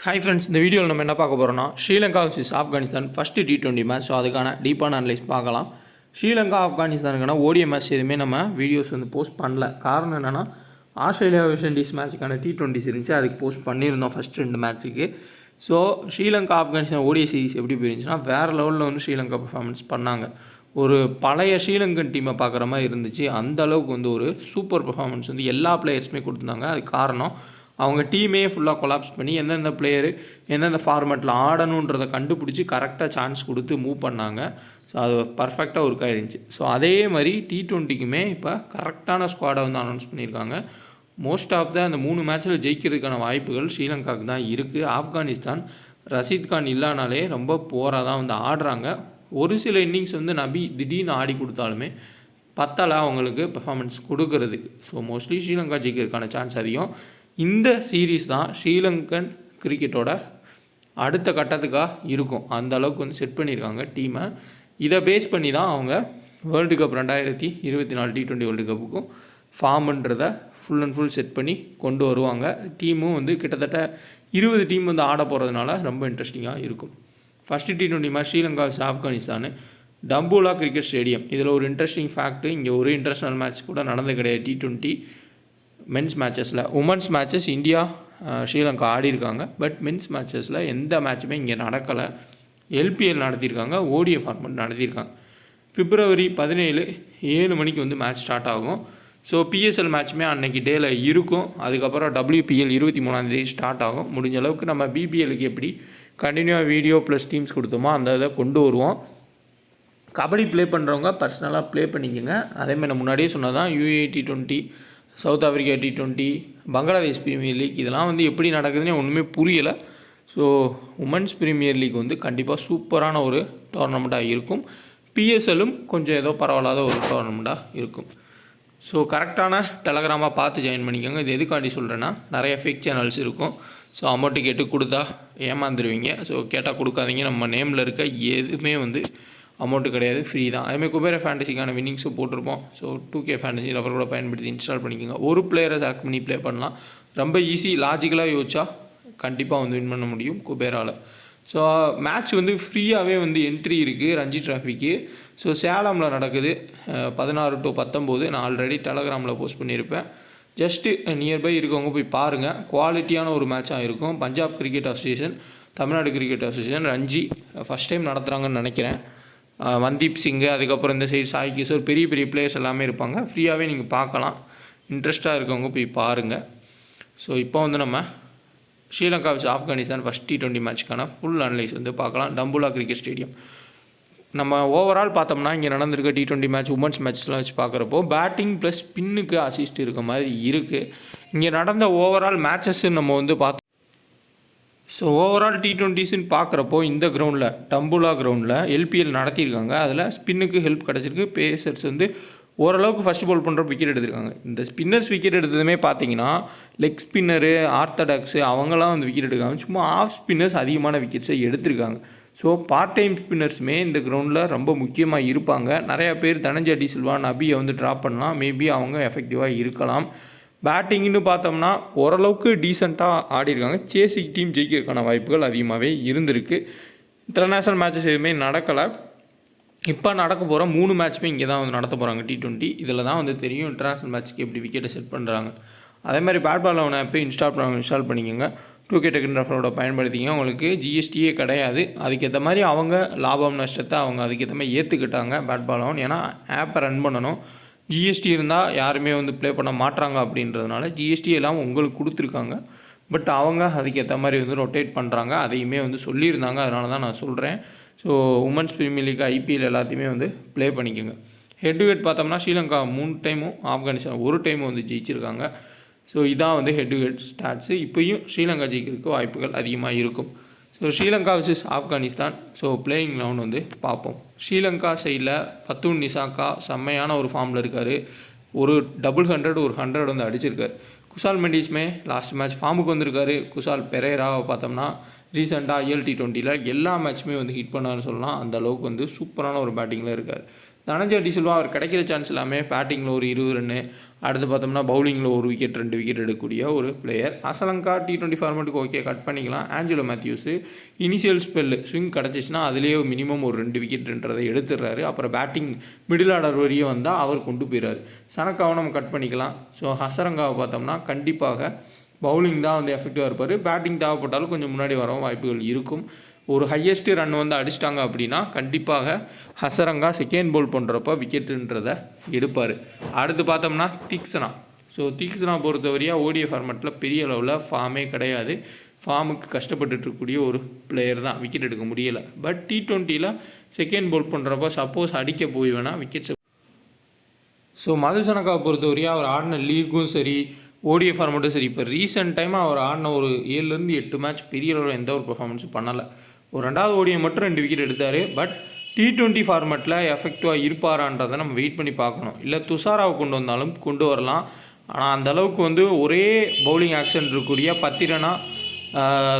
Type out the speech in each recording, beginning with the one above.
Hi friends, இந்த வீடியோவில் நம்ம என்ன பார்க்க போகிறோம்னா Sri Lanka vs Afghanistan first T20 match. So அதுக்கான டீப்பான அனலைஸ் பார்க்கலாம். ஸ்ரீலங்கா ஆப்கானிஸ்தானுக்கான ஓடிஐ மேட்ச் எதுவுமே நம்ம வீடியோஸ் போஸ்ட் பண்ணல. காரணம் என்னென்னா ஆஸ்திரேலியா வெஸ்ட் இண்டீஸ் மேட்ச்சுக்கான T20s இருந்துச்சு, அதுக்கு போஸ்ட் பண்ணியிருந்தோம் ஃபஸ்ட் 2 மேட்ச்சுக்கு. So Sri Lanka Afghanistan ODI series எப்படி போயிருந்துச்சுன்னா வேறு லெவலில் ஸ்ரீலங்கா பர்ஃபார்மன்ஸ் பண்ணாங்க. ஒரு பழைய ஸ்ரீலங்கன் டீமை பார்க்குற மாதிரி இருந்துச்சு. அந்தளவுக்கு ஒரு சூப்பர் பர்ஃபார்மன்ஸ் எல்லா பிளேயர்ஸுமே கொடுத்துருந்தாங்க. அதுக்கு காரணம் அவங்க டீமே ஃபுல்லாக கொலாப்ஸ் பண்ணி எந்தெந்த பிளேயரு எந்தெந்த ஃபார்மேட்டில் ஆடணுன்றதை கண்டுபிடிச்சி கரெக்டாக சான்ஸ் கொடுத்து மூவ் பண்ணாங்க. ஸோ அது பர்ஃபெக்டாக ஒர்க் ஆயிருந்துச்சு. ஸோ அதே மாதிரி T20க்குமே இப்போ கரெக்டான ஸ்குவாடை அனௌன்ஸ் பண்ணியிருக்காங்க. மோஸ்ட் ஆஃப் அந்த 3 மேட்ச்சில் ஜெயிக்கிறதுக்கான வாய்ப்புகள் ஸ்ரீலங்காவுக்கு தான் இருக்குது. ஆப்கானிஸ்தான் ரஷீத் கான் இல்லைனாலே ரொம்ப போராக தான் ஆடுறாங்க. ஒரு சில இன்னிங்ஸ் நபி திடீர்னு ஆடி கொடுத்தாலுமே பத்தால அவங்களுக்கு பெர்ஃபார்மன்ஸ் கொடுக்கறதுக்கு. ஸோ மோஸ்ட்லி ஸ்ரீலங்கா ஜெயிக்கிறதுக்கான சான்ஸ் அதிகம். இந்த சீரீஸ் தான் ஸ்ரீலங்கன் கிரிக்கெட்டோட அடுத்த கட்டத்துக்காக இருக்கும். அந்த அளவுக்கு செட் பண்ணியிருக்காங்க டீமை. இதை பேஸ் பண்ணி தான் அவங்க வேர்ல்டு கப் 2024 T20 வேர்ல்டு கப்புக்கும் ஃபார்முன்றதை ஃபுல் அண்ட் ஃபுல் செட் பண்ணி கொண்டு வருவாங்க. டீமும் கிட்டத்தட்ட 20 டீம் ஆட போகிறதுனால ரொம்ப இன்ட்ரெஸ்டிங்காக இருக்கும். First T20 match Sri Lanka Afghanistan Dambulla cricket stadium. இதில் ஒரு இன்ட்ரெஸ்டிங் ஃபேக்ட்டு, இங்கே ஒரு இன்டர்நேஷ்னல் மேட்ச் கூட நடந்து கிடையாது T20 மென்ஸ் மேட்சஸில். உமன்ஸ் மேட்சஸ் இந்தியா ஸ்ரீலங்கா ஆடிருக்காங்க. பட் மென்ஸ் மேட்சஸில் எந்த மேட்சுமே இங்கே நடக்கலை. LPL நடத்தியிருக்காங்க, ODI ஃபார்மெட் நடத்தியிருக்காங்க. February 17 7 மணிக்கு மேட்ச் ஸ்டார்ட் ஆகும். ஸோ PSL மேட்ச்சுமே அன்றைக்கி டேயில் இருக்கும். அதுக்கப்புறம் WPL 23 ஸ்டார்ட் ஆகும். முடிஞ்ச அளவுக்கு நம்ம BPLக்கு எப்படி கண்டினியூவாக வீடியோ ப்ளஸ் டீம்ஸ் கொடுத்தோமோ அந்த இதை கொண்டு வருவோம். கபடி ப்ளே பண்ணுறவங்க பர்சனலாக ப்ளே பண்ணிக்கோங்க. அதேமாதிரி நான் முன்னாடியே சொன்னதான் UAE T20, south Africa T20, Bangladesh premier league இதெல்லாம் எப்படி நடக்குதுன்னு ஒன்றுமே புரியலை. ஸோ உமன்ஸ் பிரீமியர் லீக் கண்டிப்பாக சூப்பரான ஒரு டோர்னமெண்ட்டாக இருக்கும். PSLம் கொஞ்சம் ஏதோ பரவாயில்லாத ஒரு டோர்னமெண்ட்டாக இருக்கும். ஸோ கரெக்டான டெலகிராமாக பார்த்து ஜாயின் பண்ணிக்கோங்க. இது எதுக்காண்டி சொல்கிறேன்னா நிறைய ஃபேக் சேனல்ஸ் இருக்கும். ஸோ அமௌண்ட்டு கேட்டு கொடுத்தா ஏமாந்துருவீங்க. ஸோ கேட்டால் கொடுக்காதீங்க. நம்ம நேமில் இருக்க எதுவுமே அமௌண்ட்டு கிடையாது, ஃப்ரீ தான். அதுமாதிரி குபேர ஃபேண்டசிக்கான வின்னிங்ஸும் போட்டிருப்போம். ஸோ 2K ஃபேண்டசி லவர் கூட பயன்படுத்தி இன்ஸ்டால் பண்ணிக்கோங்க. ஒரு பிளேயரை செலக்ட் பண்ணி ப்ளே பண்ணலாம். ரொம்ப ஈஸி, லாஜிக்கலாக யோசிச்சா கண்டிப்பாக வின் பண்ண முடியும் குபேராவில். ஸோ மேட்ச் ஃப்ரீயாகவே என்ட்ரி இருக்குது ரஞ்சி டிராஃபிக்கு. ஸோ சேலமில் நடக்குது 16 to 19. நான் ஆல்ரெடி டெலகிராமில் போஸ்ட் பண்ணியிருப்பேன். ஜஸ்ட்டு நியர்பை இருக்கவங்க போய் பாருங்கள். குவாலிட்டியான ஒரு மேட்சாக இருக்கும். Punjab cricket association, Tamil Nadu cricket association Ranji first time நடத்துகிறாங்கன்னு நினைக்கிறேன். மன்தீப் சிங்கு, அதுக்கப்புறம் இந்த சைடு சாய் கிஷோர், பெரிய பெரிய பிளேயர்ஸ் எல்லாமே இருப்பாங்க. ஃப்ரீயாகவே நீங்கள் பார்க்கலாம். இன்ட்ரெஸ்ட்டாக இருக்கவங்க போய் பாருங்கள். ஸோ இப்போ நம்ம Sri Lanka vs Afghanistan first T20 மேட்ச்க்கான ஃபுல் அனலைஸ் பார்க்கலாம். Dambulla cricket stadium. நம்ம ஓவரால் பார்த்தோம்னா இங்கே நடந்திருக்க T20 மேட்ச் உமன்ஸ் மேட்ச்லாம் வச்சு பார்க்குறப்போ பேட்டிங் ப்ளஸ் ஸ்பின்னுக்கு அசிஸ்ட் இருக்க மாதிரி இருக்குது. இங்கே நடந்த ஓவரால் மேட்சஸ் நம்ம பார்த்தோம். ஸோ ஓவரால் T20ஸ்ன்னு பார்க்குறப்போ இந்த கிரவுண்டில் டம்புலா கிரவுண்டில் LPL நடத்தியிருக்காங்க. அதில் ஸ்பின்னுக்கு ஹெல்ப் கிடச்சிருக்கு. பேசர்ஸ் ஓரளவுக்கு ஃபஸ்ட் பால் பண்ணுற விக்கெட் எடுத்திருக்காங்க. இந்த ஸ்பின்னர்ஸ் விக்கெட் எடுத்ததுமே பார்த்தீங்கன்னா லெக் ஸ்பின்னரு, ஆர்த்தடாக்ஸு அவங்களாம் விக்கெட் எடுக்காங்க. சும்மா ஆஃப் ஸ்பின்னர்ஸ் அதிகமான விக்கெட்ஸை எடுத்திருக்காங்க. ஸோ பார்ட் டைம் ஸ்பின்னர்ஸுமே இந்த கிரவுண்டில் ரொம்ப முக்கியமாக இருப்பாங்க. நிறையா பேர் தனஞ்சய் டி சில்வா, நபியை ட்ராப் பண்ணலாம். மேபி அவங்க எஃபெக்டிவாக இருக்கலாம். பேட்டிங்னு பார்த்தோம்னா ஓரளவுக்கு டீசெண்டாக ஆடிருக்காங்க. சேசிங் டீம் ஜெயிக்கிறதுக்கான வாய்ப்புகள் அதிகமாகவே இருந்திருக்கு. இன்டர்நேஷ்னல் மேட்சஸ் எதுவுமே நடக்கலை. இப்போ நடக்க போகிற 3 மேட்ச்சுமே இங்கே தான் நடத்த போகிறாங்க T20. இதில் தான் தெரியும் இன்டர்நேஷ்னல் மேட்ச்சுக்கு எப்படி விக்கெட்டை செட் பண்ணுறாங்க. அதே மாதிரி பேட் பால் லெவன் ஆப்பை இன்ஸ்டால் பண்ணிக்கோங்க. 2K டெக்கன் ரெஃபரோட பயன்படுத்திங்க. உங்களுக்கு GSTயே கிடையாது. அதுக்கேற்ற மாதிரி அவங்க லாபம் நஷ்டத்தை அதுக்கேற்ற மாதிரி ஏற்றுக்கிட்டாங்க பேட் பால் லெவன். ஏன்னா ஆப்பை ரன் பண்ணணும். GST இருந்தால் யாருமே ப்ளே பண்ண மாட்டாங்க அப்படின்றதுனால GST எல்லாம் உங்களுக்கு கொடுத்துருக்காங்க. பட் அவங்க அதுக்கேற்ற மாதிரி ரொட்டேட் பண்ணுறாங்க. அதையுமே சொல்லியிருந்தாங்க. அதனால தான் நான் சொல்கிறேன். So women's premier league, IPL எல்லாத்தையுமே ப்ளே பண்ணிக்கோங்க. ஹெட் டு ஹெட் பார்த்தோம்னா ஸ்ரீலங்கா 3 டைமும், ஆப்கானிஸ்தான் 1 டைமும் ஜெயிச்சிருக்காங்க. ஸோ இதான் ஹெட் டு ஹெட் ஸ்டாட்ஸு. இப்போயும் ஸ்ரீலங்கா ஜெயிக்கிறதுக்கு வாய்ப்புகள் அதிகமாக இருக்கும். So Sri Lanka vs Afghanistan. So playing eleven பார்ப்போம். ஸ்ரீலங்கா சைடில் பத்தூன் நிசாக்கா செம்மையான ஒரு ஃபார்மில் இருக்கார். ஒரு 100 ஒரு 100 அடிச்சிருக்கார். குசால் மெண்டிஸ்மே லாஸ்ட் மேட்ச் ஃபார்முக்கு வந்திருக்காரு. குசால் பெரேராவை பார்த்தோம்னா ரீசெண்டாக T20யில் எல்லா மேட்ச்சுமே ஹிட் பண்ணார்னு சொல்லலாம். அந்த அளவுக்கு சூப்பரான ஒரு பேட்டிங்கில் இருக்கார். தனஞ்சய் டிசில்வா அவர் கிடைக்கிற சான்ஸ் எல்லாமே பேட்டிங்கில் ஒரு 20 ரன்னு, அடுத்து பார்த்தோம்னா பவுலிங்கில் ஒரு விக்கெட் 2 விக்கெட் எடுக்கக்கூடிய ஒரு பிளேயர். அசலங்கா T20 ஃபார்மேட்டுக்கு ஓகே கட் பண்ணிக்கலாம். Angelo Mathews initial spell swing கிடச்சிச்சின்னா அதுலேயே மினிமம் ஒரு 2 விக்கெட்ன்றதை எடுத்துடுறாரு. அப்புறம் பேட்டிங் மிடில் ஆர்டர் வரையும் வந்தால் அவர் கொண்டு போயிடுறாரு. சனக்காவை நம்ம கட் பண்ணிக்கலாம். ஸோ ஹசரங்காவை பார்த்தோம்னா கண்டிப்பாக பவுலிங் தான் வந்து எஃபெக்டிவாக இருப்பார். பேட்டிங் தேவைப்பட்டாலும் கொஞ்சம் முன்னாடி வரவும் வாய்ப்புகள் இருக்கும். ஒரு ஹையஸ்ட் ரன் வந்து அடிச்சிட்டாங்க அப்படின்னா கண்டிப்பாக ஹசரங்கா செகண்ட் போல் பண்ணுறப்ப விக்கெட்டுன்றதை எடுப்பார். அடுத்து பார்த்தோம்னா தீக்ஷனா. ஸோ தீக்ஷனா பொறுத்தவரையாக ஓடிஐ ஃபார்மேட்டில் பெரிய அளவில் ஃபார்மே கிடையாது. ஃபார்முக்கு கஷ்டப்பட்டுருக்கக்கூடிய ஒரு பிளேயர் தான், விக்கெட் எடுக்க முடியலை. பட் T20யில் செகண்ட் போல் பண்ணுறப்போ சப்போஸ் அடிக்க போய் வேணால் விக்கெட்ஸ். ஸோ மதுசனக்காவை பொறுத்தவரையாக அவர் ஆடின லீக்கும் சரி, ஓடிஐ ஃபார்மேட்டும் சரி, இப்போ ரீசெண்ட் டைமாக அவர் ஆடின ஒரு 7-8 மேட்ச் பெரிய அளவில் எந்த ஒரு பெர்ஃபார்மன்ஸும் பண்ணலை. ஒரு 2வது ஓடிஐ மட்டும் 2 விக்கெட் எடுத்தார். பட் T20 ஃபார்மேட்டில் எஃபெக்டிவாக இருப்பாரான்றதை நம்ம வெயிட் பண்ணி பார்க்கணும். இல்லை துஷாராவை கொண்டு வந்தாலும் கொண்டு வரலாம். ஆனால் அந்தளவுக்கு வந்து ஒரே பவுலிங் ஆக்ஷன் இருக்கக்கூடிய பத்திரனா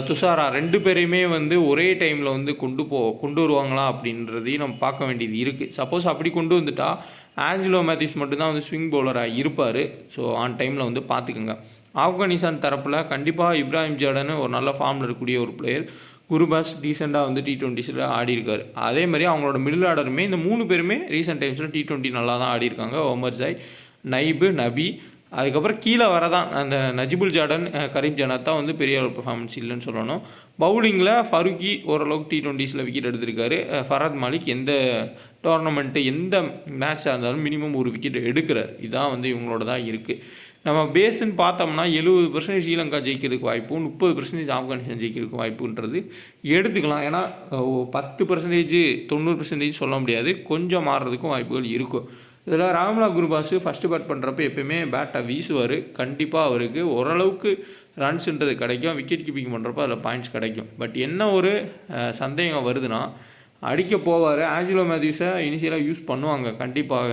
துஷாரா 2 பேரையுமே வந்து ஒரே டைமில் வந்து கொண்டு வருவாங்களா அப்படின்றதையும் நம்ம பார்க்க வேண்டியது இருக்குது. சப்போஸ் அப்படி கொண்டு வந்துட்டால் ஆஞ்சலோ மேத்யூஸ் மட்டும்தான் வந்து ஸ்விங் பவுலராக இருப்பார். ஸோ ஆன் டைமில் வந்து பார்த்துக்குங்க. ஆப்கானிஸ்தான் தரப்பில் கண்டிப்பாக இப்ராஹிம் ஜார்டன் ஒரு நல்ல ஃபார்மில் இருக்கக்கூடிய ஒரு பிளேயர். குருபாஸ் டீசெண்டாக வந்து T20ஸில் ஆடி இருக்கார். அதே மாதிரி அவங்களோட மிடில் ஆர்டருமே இந்த 3 பேருமே ரீசெண்ட் டைம்ஸில் T20 நல்லா தான் ஆடி இருக்காங்க. ஒமர்ஜாய், நைபு, நபி, அதுக்கப்புறம் கீழே வரதான் அந்த நஜிபுல் ஜார்டன், கரீம் ஜனாத் தான் வந்து பெரிய ஒரு பெர்ஃபார்மன்ஸ் இல்லைன்னு சொல்லணும். பவுலிங்கில் ஃபருக்கி ஓரளவுக்கு T20ஸில் விக்கெட் எடுத்திருக்காரு. ஃபராத் மாலிக் எந்த டோர்னமெண்ட்டு எந்த மேட்சாக இருந்தாலும் மினிமம் ஒரு விக்கெட் எடுக்கிறார். இதுதான் வந்து இவங்களோட தான் இருக்குது. நம்ம பேஸுன்னு பார்த்தோம்னா 70% ஸ்ரீலங்கா ஜெயிக்கிறதுக்கு வாய்ப்பும் 30% ஆப்கானிஸ்தான் ஜெயிக்கிறதுக்கு வாய்ப்புன்றது எடுத்துக்கலாம். ஏன்னா 10% 90% சொல்ல முடியாது, கொஞ்சம் மாறுறதுக்கும் வாய்ப்புகள் இருக்கும். இதில் ராம்லா குருபாஸ் ஃபஸ்ட்டு பேட் பண்ணுறப்ப எப்போயுமே பேட்டை வீசுவார். கண்டிப்பாக அவருக்கு ஓரளவுக்கு ரன்ஸுன்றது கிடைக்கும். விக்கெட் கீப்பிங் பண்ணுறப்ப அதில் பாயிண்ட்ஸ் கிடைக்கும். பட் என்ன ஒரு சந்தேகம் வருதுன்னா, அடிக்க போவார். ஆஞ்சலோ மேத்யூஸை இனிஷியலாக யூஸ் பண்ணுவாங்க கண்டிப்பாக.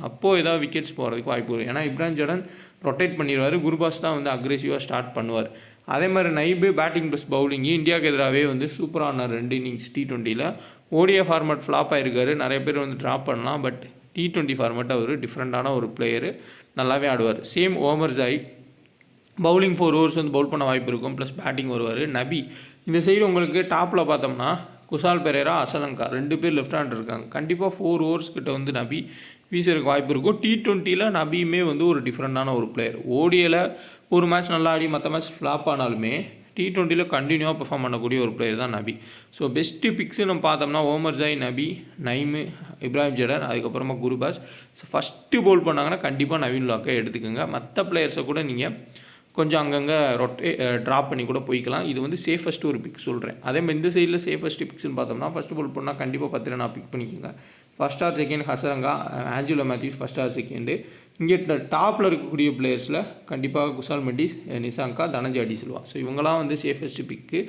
அப்போது ஏதாவது விக்கெட்ஸ் போகிறதுக்கு வாய்ப்பு வரும். ஏன்னா இப்ராஹிம் ஜார்டன் ரொட்டேட் பண்ணிடுவார். குருபாஸ் தான் வந்து அக்ரெசிவாக ஸ்டார்ட் பண்ணுவார். அதே மாதிரி நைபு பேட்டிங் ப்ளஸ் பவுலிங்கு இந்தியாவுக்கு எதிராகவே வந்து சூப்பரான 2 இன்னிங்ஸ் T20யில். ஓடிஐ ஃபார்மேட் ஃப்ளாப் ஆகிருக்காரு. நிறைய பேர் வந்து ட்ராப் பண்ணலாம். பட் T20 ஃபார்மேட் அவர் டிஃப்ரெண்ட்டான ஒரு பிளேயரு, நல்லாவே ஆடுவார். சேம் ஓமர்ஜாய் பவுலிங் 4 ஓவர்ஸ் வந்து பவுல் பண்ண வாய்ப்பு இருக்கும். ப்ளஸ் பேட்டிங் வருவார். நபி இந்த சைடு உங்களுக்கு டாப்பில் பார்த்தோம்னா குஷால் பெரேரா, அசலங்கா 2 பேர் லெஃப்ட் ஹேண்ட் இருக்காங்க. கண்டிப்பாக 4 ஓவர்ஸ் கிட்ட வந்து நபி வீசறதுக்கு வாய்ப்பு இருக்கும். T20யில் நபியுமே வந்து ஒரு டிஃப்ரெண்ட்டான ஒரு பிளேயர். ஓடியில் ஒரு மேட்ச் நல்லா ஆடி மற்ற மேட்ச் ஃப்ளாப் ஆனாலுமே T20யில் கண்டினியூவாக பெர்ஃபார்ம் பண்ணக்கூடிய ஒரு பிளேயர் தான் நபி. ஸோ பெஸ்ட்டு பிக்ஸு நம்ம பார்த்தோம்னா ஓமர்ஜாய், நபி, நைமு, இப்ராஹிம் ஜார்டன், அதுக்கப்புறமா குருபாஸ். ஸோ ஃபஸ்ட்டு பவுல் பண்ணாங்கன்னா கண்டிப்பாக நவீன் உலக்கை எடுத்துக்கோங்க. மற்ற பிளேயர்ஸை கூட நீங்கள் கொஞ்சம் அங்கங்கே ட்ராப் பண்ணி கூட போய்க்கலாம். இது வந்து சேஃபஸ்ட்டு ஒரு பிக் சொல்கிறேன். அதேமாதிரி இந்த சைடில் சேஃபஸ்ட்டு பிக்ஸ்னு பார்த்தோம்னா ஃபஸ்ட்டு பவுல் பண்ணால் கண்டிப்பாக 10 ரன் பிக் பண்ணிக்கோங்க. First or second Hasaranga, Angelo Mathews first or second. இங்கே டாப்பில் இருக்கக்கூடிய பிளேயர்ஸில் கண்டிப்பாக குஷால் மெண்டிஸ், நிஷாங்கா, தனஞ்சய் டிசில்வா. ஸோ இவங்களாம் வந்து சேஃபஸ்ட்டு பிக்கு.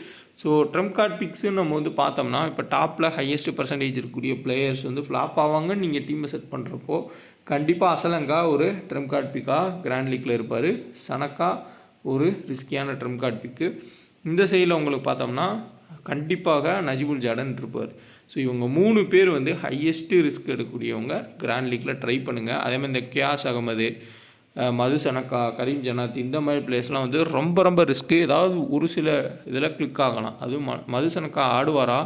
ஸோ ட்ரம்ப் கார்ட் பிக்ஸுன்னு நம்ம வந்து பார்த்தோம்னா இப்போ டாப்பில் ஹையஸ்ட் பர்சன்டேஜ் இருக்கக்கூடிய பிளேயர்ஸ் வந்து ஃப்ளாப் ஆவாங்கன்னு நீங்கள் டீமை செட் பண்ணுறப்போ கண்டிப்பாக அசலங்கா ஒரு ட்ரம்ப் கார்ட் பிக்காக கிராண்ட் லீக்கில் இருப்பார். சனக்கா ஒரு ரிஸ்கியான ட்ரம்ப் கார்ட் பிக்கு. இந்த சைடில் உங்களுக்கு பார்த்தோம்னா கண்டிப்பாக நஜிபுல் ஜார்டன் இருப்பார். ஸோ இவங்க 3 பேர் வந்து ஹையஸ்ட்டு ரிஸ்க் எடுக்கக்கூடியவங்க. கிராண்ட் லீக்கில் ட்ரை பண்ணுங்கள். அதேமாதிரி இந்த கியாஸ் அகமது, மதுசனக்கா, கரீம் ஜனாத் இந்த மாதிரி பிளேஸ்லாம் வந்து ரொம்ப ரொம்ப ரிஸ்க்கு. ஏதாவது ஒரு சில இதில் கிளிக் ஆகலாம். அதுவும் மதுசனக்கா ஆடுவாரா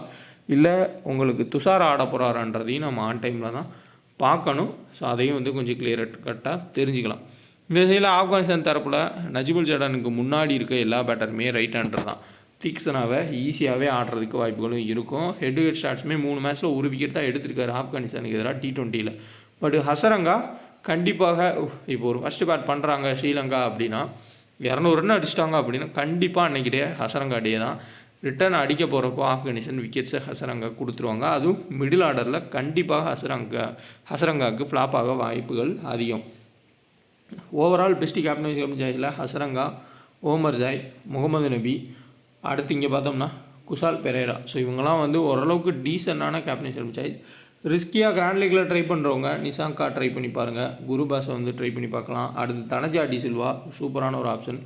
இல்லை உங்களுக்கு துஷாரா ஆட போகிறாரான்றதையும் நம்ம ஆன் டைமில் தான் பார்க்கணும். ஸோ அதையும் வந்து கொஞ்சம் கரெக்டாக தெரிஞ்சுக்கலாம். இந்த சைடில் ஆப்கானிஸ்தான் தரப்பில் நஜிபுல் ஜார்டனுக்கு முன்னாடி இருக்க எல்லா பேட்டருமே ரைட் ஹேண்டர் தான். தீக்ஷனாவை ஈஸியாகவே ஆடுறதுக்கு வாய்ப்புகளும் இருக்கும். ஹெட் டு ஹெட் ஸ்டார்ட்ஸுமே 3 மேட்ச்சில் ஒரு விக்கெட் தான் எடுத்திருக்காரு ஆப்கானிஸ்தானுக்கு எதிராக T20யில். பட் ஹசரங்கா கண்டிப்பாக இப்போ ஒரு ஃபஸ்ட்டு பேட் பண்ணுறாங்க ஸ்ரீலங்கா அப்படின்னா 200 ரன் அடிச்சிட்டாங்க அப்படின்னா கண்டிப்பாக அன்றைக்கி டே ஹசரங்கா டே தான். ரிட்டர்ன் அடிக்க போகிறப்போ ஆப்கானிஸ்தான் விக்கெட்ஸை ஹசரங்கா கொடுத்துருவாங்க. அதுவும் மிடில் ஆர்டரில் கண்டிப்பாக ஹசரங்காவுக்கு ஃப்ளாப் ஆக வாய்ப்புகள் அதிகம். ஓவரால் பெஸ்ட்டு கேப்டன் சாய்ஸில் ஹசரங்கா, ஓமர்ஜாய், முகமது நபி, அடுத்து இங்கே பார்த்தோம்னா குஷால் பெரேரா. ஸோ இவங்கெல்லாம் வந்து ஓரளவுக்கு டீசெண்டான கேப்டன் சாய்ஸ். ரிஸ்கியாக கிராண்ட் லீக்கில் ட்ரை பண்ணுறவங்க நிஷாங்கா ட்ரை பண்ணி பாருங்கள். குருபாஸை வந்து ட்ரை பண்ணி பார்க்கலாம். அடுத்து தனஞ்சய் டிசில்வா சூப்பரான ஒரு ஆப்ஷன்.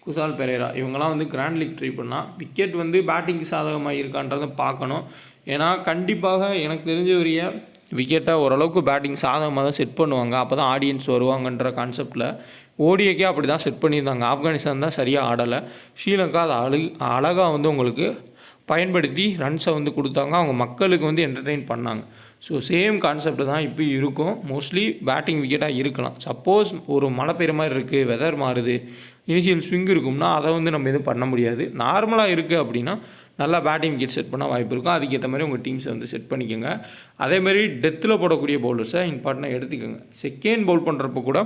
குஷால் பெரேரா இவங்கெல்லாம் வந்து கிராண்ட் லீக் ட்ரை பண்ணால் விக்கெட் வந்து பேட்டிங்க்கு சாதகமாக இருக்கான்றதை பார்க்கணும். ஏன்னா கண்டிப்பாக எனக்கு தெரிஞ்ச வரைய விக்கெட்டை ஓரளவுக்கு பேட்டிங் சாதகமாக தான் செட் பண்ணுவாங்க. அப்போ தான் ஆடியன்ஸ் வருவாங்கன்ற கான்செப்டில் ஓடிஐக்கே அப்படி தான் செட் பண்ணியிருந்தாங்க. ஆப்கானிஸ்தான் தான் சரியாக ஆடலை. ஸ்ரீலங்கா அதை அழகாக வந்து உங்களுக்கு பயன்படுத்தி ரன்ஸை வந்து கொடுத்தாங்க. அவங்க மக்களுக்கு வந்து என்டர்டெயின் பண்ணாங்க. ஸோ சேம் கான்செப்ட் தான் இப்போ இருக்கும். மோஸ்ட்லி பேட்டிங் விக்கெட்டாக இருக்கலாம். சப்போஸ் ஒரு மழை பெய்கிற மாதிரி இருக்குது, வெதர் மாறுது, இனிஷியல் ஸ்விங் இருக்கும்னா அதை வந்து நம்ம எதுவும் பண்ண முடியாது. நார்மலாக இருக்குது அப்படின்னா நல்லா பேட்டிங் விக்கெட் செட் பண்ண வாய்ப்பு இருக்கும். அதுக்கேற்ற மாதிரி உங்கள் டீம்ஸை வந்து செட் பண்ணிக்கோங்க. அதேமாதிரி டெத்தில் போடக்கூடிய பவுலர்ஸை இம்பார்ட்டண்டாக எடுத்துக்கோங்க. செகண்ட் பவுல் பண்ணுறப்போ கூட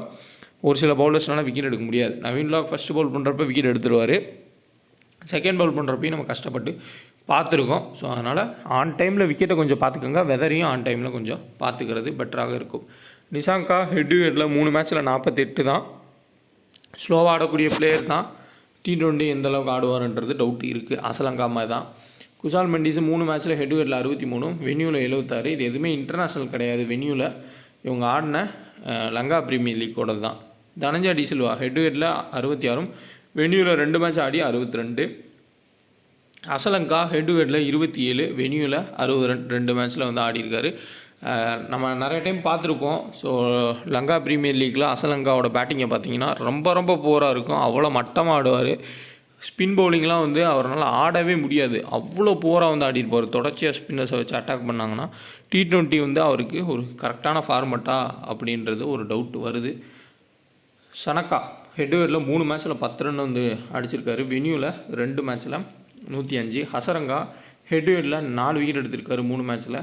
ஒரு சில பவுலர்ஸ்னால விக்கெட் எடுக்க முடியாது. நவீன் உலக் ஃபஸ்ட்டு பவுல் பண்ணுறப்ப விக்கெட் எடுத்துருவார். செகண்ட் பவுல் பண்ணுறப்பையும் நம்ம கஷ்டப்பட்டு பார்த்துருக்கோம். ஸோ அதனால் ஆன் டைமில் விக்கெட்டை கொஞ்சம் பார்த்துக்கோங்க. வெதரையும் ஆன் டைமில் கொஞ்சம் பார்த்துக்கிறது பெட்டராக இருக்கும். நிஷாங்கா ஹெட் ஹெட்டில் 3 மேட்ச்சில் 48 தான். ஸ்லோவாக ஆடக்கூடிய பிளேயர் தான். T20 எந்த அளவுக்கு ஆடுவார்ன்றது டவுட் இருக்குது. அசலங்கா மாதிரி தான். குஷால் மெண்டிஸ் 3 மேட்ச்சில் ஹெட் ஹெட்டில் 63, வென்யூவில் 76. இது எதுவுமே இன்டர்நேஷ்னல் கிடையாது. வென்யூவில் இவங்க ஆடின லங்கா பிரீமியர் லீக்கோட தான். தனஞ்சா D Silva head ஹெட்டில் 66, வென்யூவில் 2 match Aadi 62. Asalanka head to ஹெட்டில் 27, வென்யூவில் 62, 2 மேட்ச்சில் வந்து ஆடிருக்காரு. நம்ம நிறைய டைம் பார்த்துருப்போம். ஸோ லங்கா பிரீமியர் லீக்கில் அசலங்காவோட பேட்டிங்கை பார்த்தீங்கன்னா ரொம்ப போராக இருக்கும். அவ்வளோ மட்டமாக ஆடுவார். ஸ்பின் பவுலிங்லாம் வந்து அவரால் ஆடவே முடியாது. அவ்வளோ போராக வந்து ஆடிருப்பார். தொடர்ச்சியாக ஸ்பின்னர்ஸை வச்சு அட்டாக் பண்ணாங்கன்னா T20 வந்து அவருக்கு ஒரு கரெக்டான ஃபார்மட்டா அப்படின்றது ஒரு டவுட் வருது. சனக்கா ஹெட் டு ஹெட்டில் 3 மேட்ச்சில் 10 ரன் வந்து அடிச்சிருக்காரு. வென்யூவில் 2 மேட்ச்சில் 105. ஹசரங்கா ஹெட் டு ஹெட்டில் 4 விக்கெட் எடுத்திருக்காரு 3 மேட்ச்சில்.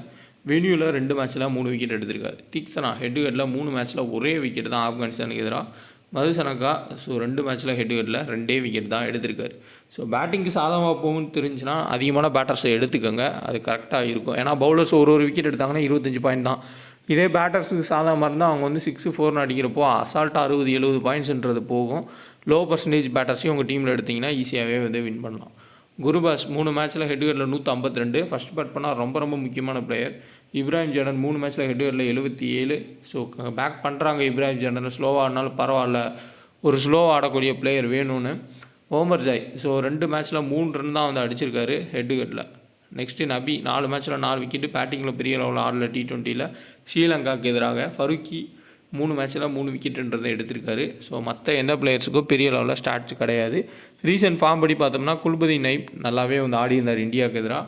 வென்யூவில் 2 மேட்ச்சில் 3 விக்கெட் எடுத்திருக்காரு. தீக்ஷனா ஹெட் டு ஹெட்டில் 3 மேட்ச்சில் ஒரே விக்கெட் தான் ஆப்கானிஸ்தானுக்கு எதிராக. மதுசனக்கா 2 மேட்ச்சில் ஹெட் டு ஹெட்டில் 2 விக்கெட் தான் எடுத்திருக்காரு. ஸோ பேட்டிங்க்கு சாதகமாக போகும்னு தெரிஞ்சுன்னா அதிகமான பேட்டர்ஸை எடுத்துக்கோங்க. அது கரெக்டாக இருக்கும். ஏன்னா பவுலர்ஸ் ஒரு விக்கெட் எடுத்தாங்கன்னா 25 பாயிண்ட் தான். இதே பேட்டர்ஸுக்கு சாதகமாக இருந்தால் அவங்க வந்து 6, 4 அடிக்கிறப்போ அசால்ட்டாக 60, 70 பாயிண்ட்ஸ்ன்றது போகும். லோ பர்சன்டேஜ் பேட்டர்ஸையும் உங்கள் டீமில் எடுத்திங்கன்னா ஈஸியாகவே வந்து வின் பண்ணலாம். குருபாஸ் 3 மேட்ச்சில் ஹெட் டு ஹெட்டில் 152, ஃபஸ்ட் பேட் பண்ணால் ரொம்ப முக்கியமான பிளேயர். இப்ராஹிம் ஜார்டன் 3 மேட்ச்சில் ஹெட் டு ஹெட்டில் 77. ஸோ பேக் பண்ணுறாங்க இப்ராஹிம் ஜார்டன். ஸ்லோவாக ஆடினாலும் பரவாயில்ல, ஒரு ஸ்லோவாக ஆடக்கூடிய பிளேயர் வேணும்னு. ஓமர் ஜாய் 2 மேட்ச்சில் 3 ரன் தான் வந்து அடிச்சிருக்காரு ஹெட் டு ஹெட்டில். நெக்ஸ்ட்டு நபி 4 மேட்ச்சில் 4 விக்கெட்டு. பேட்டிங்கில் பெரிய லெவலில் ஆடல T20யில். ஸ்ரீலங்காவுக்கு எதிராக ஃபருக்கி 3 மேட்ச்சில் 3 விக்கெட்டுன்றதை எடுத்திருக்காரு. ஸோ மற்ற எந்த பிளேயர்ஸுக்கும் பெரிய லெவலில் ஸ்டாட்ஸ் கிடையாது. ரீசன்ட் ஃபார்ம் படி பார்த்தோம்னா குல்பதி நைப் நல்லாவே வந்து ஆடியிருந்தார் இந்தியாவுக்கு எதிராக.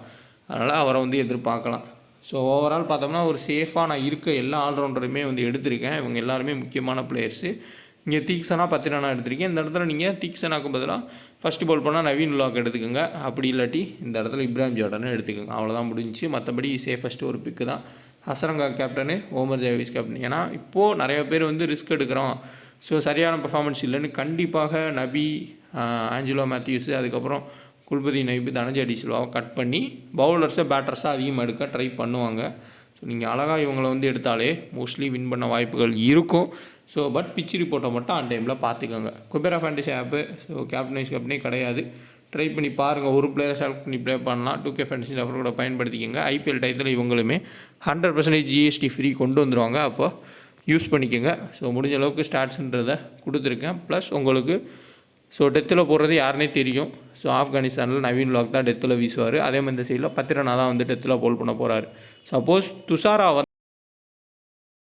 அதனால் அவரை வந்து எதிர்பார்க்கலாம். ஸோ ஓவரால் பார்த்தோம்னா ஒரு சேஃபாக நான் இருக்க எல்லா ஆல்ரவுண்டருமே வந்து எடுத்திருக்கேன். இவங்க எல்லாருமே முக்கியமான பிளேயர்ஸு. இங்கே தீக்ஷனா 10 ரன்னாக எடுத்திருக்கேன். இந்த இடத்துல நீங்கள் தீக்ஷனாக்கு பதிலாக ஃபஸ்ட்டு பால் பண்ணால் நவீன் உலாக் எடுத்துக்கோங்க. அப்படி இல்லாட்டி இந்த இடத்துல இப்ராஹிம் ஜார்டனை எடுத்துக்கோங்க. அவ்வளோதான் முடிஞ்சிச்சு. மற்றபடி சேஃபஸ்ட்டு ஒரு பிக்கு தான். Hasaranga captain, Omarzai vice captain. ஏன்னா இப்போது நிறைய பேர் வந்து ரிஸ்க் எடுக்கிறோம், ஸோ சரியான பெர்ஃபார்மன்ஸ் இல்லைன்னு கண்டிப்பாக நபி, ஆஞ்சலோ மேத்யூஸு, அதுக்கப்புறம் குல்பதி நைப், தனஞ்சா டி சில்வாவை கட் பண்ணி பவுலர்ஸை பேட்டர்ஸாக அதிகமாக எடுக்க ட்ரை பண்ணுவாங்க. ஸோ நீங்கள் அழகாக இவங்களை வந்து எடுத்தாலே மோஸ்ட்லி வின் பண்ண வாய்ப்புகள் இருக்கும். ஸோ பட் பிச் ரிப்போர்ட்டை மட்டும் ஆன் டைமில் பார்த்துக்கோங்க. குபேரா ஃபேண்டசி ஆப்பு ஸோ கேப்டனே கிடையாது. ட்ரை பண்ணி பாருங்கள். ஒரு பிளேயரை செலக்ட் பண்ணி ப்ளே பண்ணலாம். 2K ஃபேண்டசி ஆஃபர் கூட பயன்படுத்திக்கோங்க. IPL டயத்தில் இவங்களுமே 100% GST ஃப்ரீ கொண்டு வந்துடுவாங்க. அப்போ யூஸ் பண்ணிக்கோங்க. ஸோ முடிஞ்ச அளவுக்கு ஸ்டாட்ஸுன்றதை கொடுத்துருக்கேன். ப்ளஸ் உங்களுக்கு ஸோ டெத்தில் போடுறது யாருனே தெரியும். ஸோ ஆப்கானிஸ்தானில் நவீன் உலாக் தான் டெத்தில் வீசுவார். அதே மாதிரி இந்த சைடில் 10 ரன்னாக தான் வந்து டெத்தில் போல் பண்ண போகிறாரு. சப்போஸ் துஷாரா